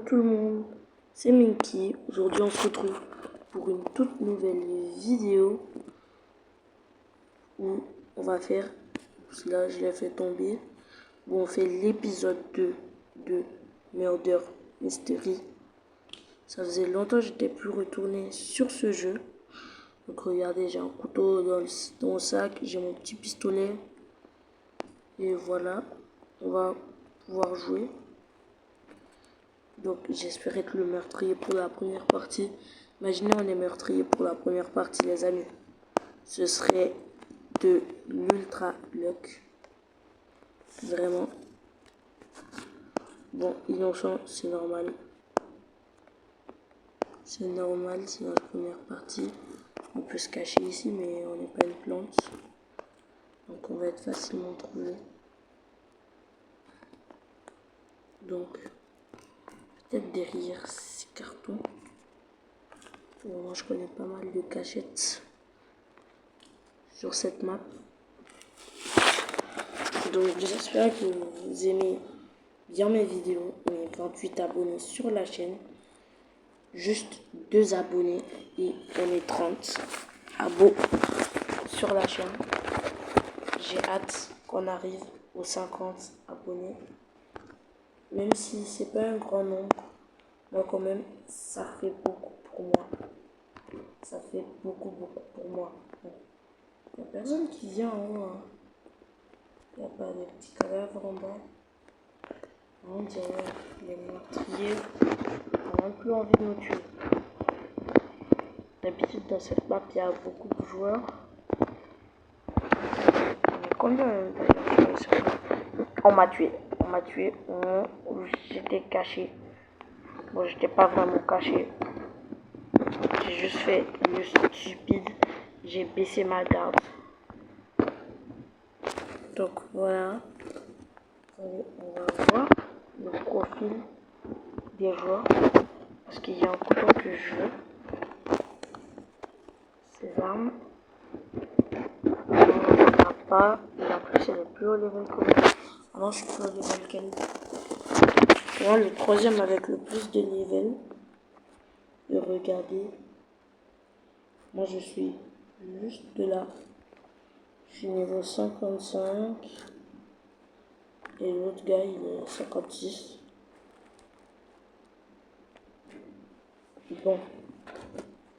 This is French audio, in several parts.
tout le monde, c'est Minky. Aujourd'hui on se retrouve pour une toute nouvelle vidéo où on va faire, là je l'ai fait tomber, où on fait l'épisode 2 de Murder Mystery. Ça faisait longtemps que j'étais plus retourné sur ce jeu. Donc regardez, j'ai un couteau dans le sac, j'ai mon petit pistolet. Et voilà, on va pouvoir jouer. Donc j'espère être le meurtrier pour la première partie. Imaginez on est meurtrier pour la première partie les amis. Ce serait de l'ultra luck. Vraiment. Bon, innocent, c'est normal. C'est normal, c'est la première partie. On peut se cacher ici mais on n'est pas une plante. Donc on va être facilement trouvé. Donc peut-être derrière ces cartons. Moi je connais pas mal de cachettes sur cette map. Donc j'espère que vous aimez bien mes vidéos. On est 28 abonnés sur la chaîne. Juste 2 abonnés et on est 30 abos sur la chaîne. J'ai hâte qu'on arrive aux 50 abonnés. Même si c'est pas un grand nombre, moi quand même ça fait beaucoup pour moi. Ça fait beaucoup pour moi. Il n'y a personne qui vient en haut. Hein. Il n'y a pas de petits cadavres en bas. On dirait les meurtriers. On n'a même plus envie de nous tuer. D'habitude dans cette map il y a beaucoup de joueurs. Mais combien d'ailleurs sur on m'a tué. On m'a tué. J'étais caché. Bon, j'étais pas vraiment caché. J'ai juste fait le stupide. J'ai baissé ma garde. Donc voilà. On va voir le profil des joueurs. Parce qu'il y a un couteau que je veux. Ces armes. On n'a pas. Et en plus elle est plus haut level que moi. Avant je suis plus haut level qu'elle. Moi le troisième avec le plus de level. Et regardez. Moi je suis juste de là. Je suis niveau 55. Et l'autre gars il est 56. Bon.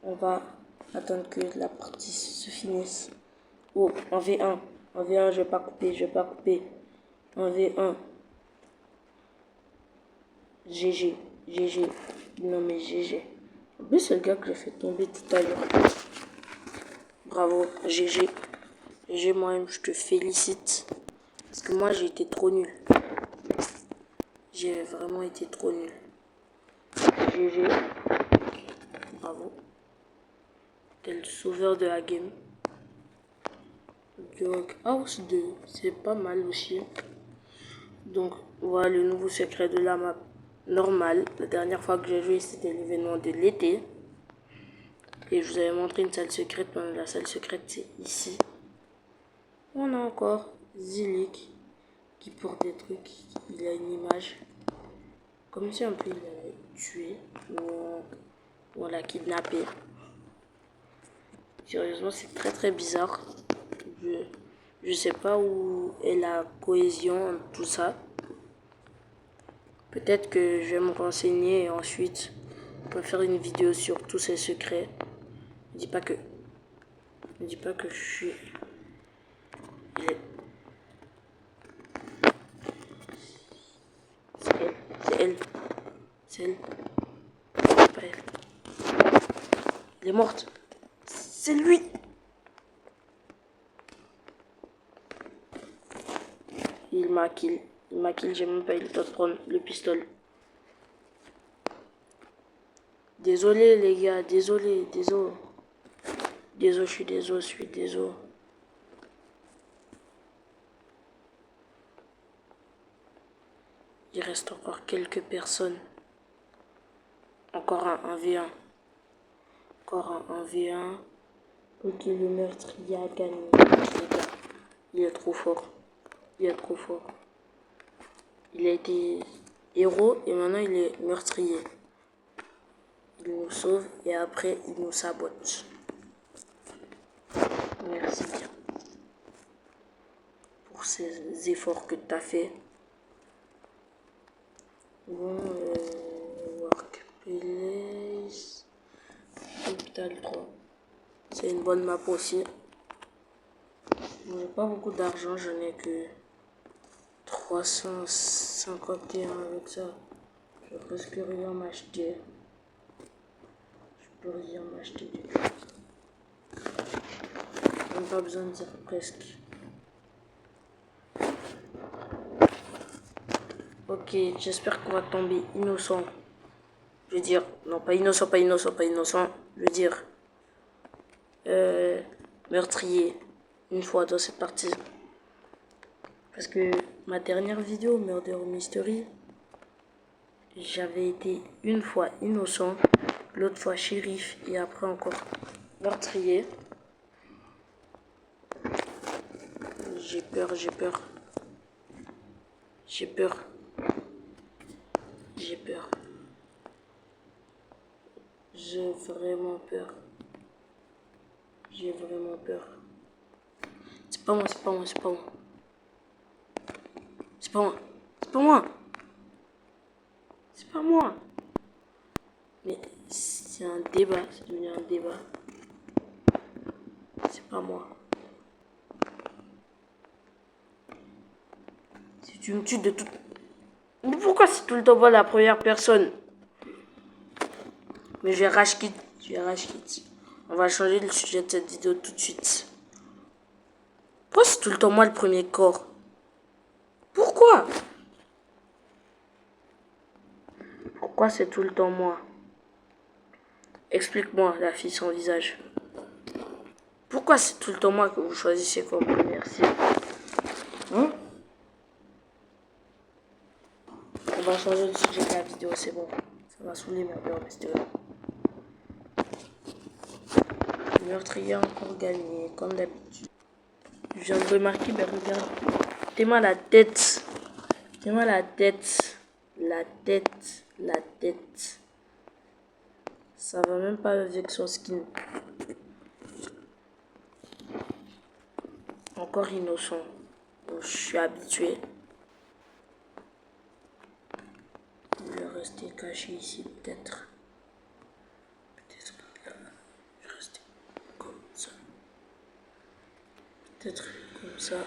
On va attendre que la partie se finisse. Oh, en V1. En V1, je vais pas couper. En V1. GG. GG. Non mais GG. En plus, c'est le gars que j'ai fait tomber tout à l'heure. Bravo, GG. GG, moi-même, je te félicite. Parce que moi, j'ai été trop nul. J'ai vraiment été trop nul. GG. Bravo. T'es le sauveur de la game. House 2, c'est pas mal aussi. Donc voilà le nouveau secret de la map normale. La dernière fois que j'ai joué c'était l'événement de l'été. Et je vous avais montré une salle secrète. La salle secrète c'est ici. On a encore Zilik qui porte des trucs. Il a une image. Comme si un peu il l'avait tué. Ou on l'a kidnappé. Sérieusement c'est très bizarre. Je sais pas où est la cohésion entre tout ça. Peut-être que je vais me renseigner et ensuite on peut faire une vidéo sur tous ces secrets. Ne dis pas que je suis. C'est elle. C'est elle. C'est pas elle. Elle est morte. C'est lui. Il m'a kill. J'ai même pas eu le temps de prendre le pistolet. Désolé les gars, désolé. Je suis désolé. Il reste encore quelques personnes. Encore un 1v1. Encore un 1v1. Ok, le meurtrier a gagné. Les gars, il est trop fort. Il a été héros et maintenant il est meurtrier. Il nous sauve et après il nous sabote. Merci bien pour ces efforts que tu as fait. Bon, Workplace, Capital 3. C'est une bonne map aussi. J'ai pas beaucoup d'argent, je n'ai que 351 avec ça. Je peux presque rien m'acheter. Je peux rien m'acheter du tout. Même pas besoin de dire presque. Ok, j'espère qu'on va tomber innocent. Je veux dire, non pas innocent, pas innocent, pas innocent. Je veux dire, meurtrier une fois dans cette partie. Parce que ma dernière vidéo, Murder Mystery, j'avais été une fois innocent, l'autre fois shérif et après encore meurtrier. J'ai peur, j'ai peur. J'ai peur. J'ai peur. J'ai vraiment peur. J'ai vraiment peur. C'est pas moi, c'est pas moi, c'est pas moi. C'est pas moi. C'est pas moi. C'est pas moi. Mais c'est un débat. C'est devenu un débat. C'est pas moi. Si tu me tues de toute... Mais pourquoi c'est tout le temps moi la première personne? Mais je vais rage quit. Je vais rage quit. On va changer le sujet de cette vidéo tout de suite. Pourquoi c'est tout le temps moi le premier corps? Pourquoi? Pourquoi c'est tout le temps moi? Explique-moi, la fille sans visage. Pourquoi c'est tout le temps moi que vous choisissez comme première cible? Hein? On va changer de sujet de la vidéo, c'est bon. Ça va saouler maintenant, mais c'était là. Le meurtrier a encore gagné, comme d'habitude. Je viens de remarquer, ben regarde. T'es-moi la tête. T'es-moi la tête. La tête. La tête. Ça va même pas avec son skin. Encore innocent. Donc, je suis habitué. Je vais rester caché ici, peut-être. Peut-être là. Je vais rester comme ça. Peut-être comme ça.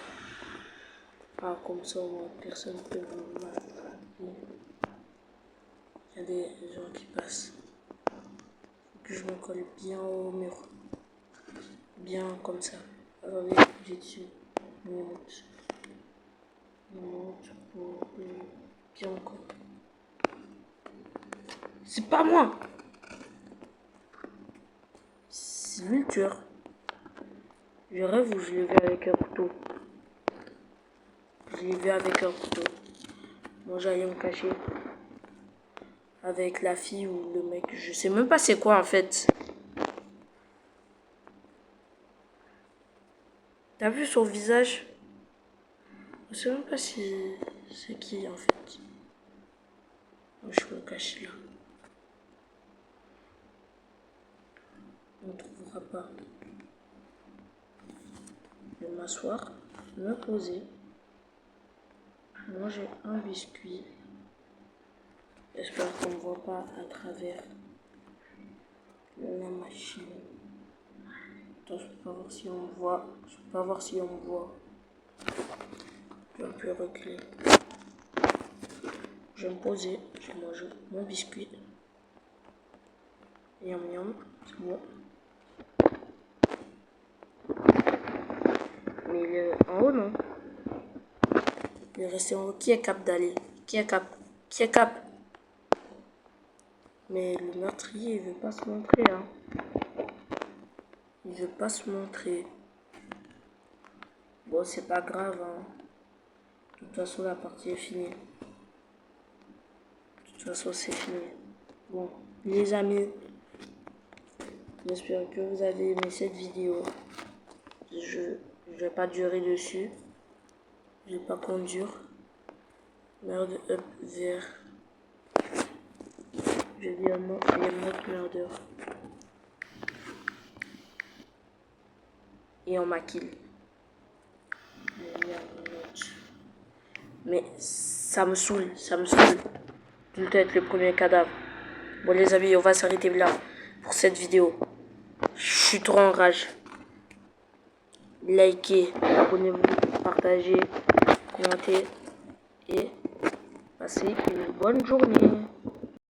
Ah, comme ça, au moins, personne ne peut me m'attraper. Il y a des gens qui passent. Faut que je me colle bien au mur. Bien comme ça. Attendez, j'ai dessus. Je monte. Je monte pour bien encore. C'est pas moi! C'est lui le tueur. Je rêve où je l'ai vu avec un couteau. Je l'ai vu avec un couteau. Moi j'allais me cacher. Avec la fille ou le mec. Je sais même pas c'est quoi en fait. T'as vu son visage? Je sais même pas si c'est qui en fait. Moi, je me cache là. On ne trouvera pas. Je vais m'asseoir, me poser, manger un biscuit. J'espère qu'on ne me voit pas à travers la machine. Attends, je peux pas voir si on me voit. Je peux pas voir si on me voit. Je vais un peu reculer. Je vais me poser, je vais manger mon biscuit. Yum yum, c'est bon. Mais il est en haut, non? Il est resté en haut. Qui est cap d'aller? Qui est cap? Qui est cap? Mais le meurtrier, il veut pas se montrer, hein. Il veut pas se montrer. Bon, c'est pas grave, hein. De toute façon, la partie est finie. De toute façon, c'est fini. Bon, les amis, j'espère que vous avez aimé cette vidéo. Je vais pas durer dessus. Je vais pas conduire. Merde up vers dis un nom, il y a un autre murder. Et on m'a kill. Mais ça me saoule, de être le premier cadavre. Bon les amis, on va s'arrêter là pour cette vidéo. Je suis trop en rage. Likez, abonnez-vous, partagez, commentez et passez une bonne journée.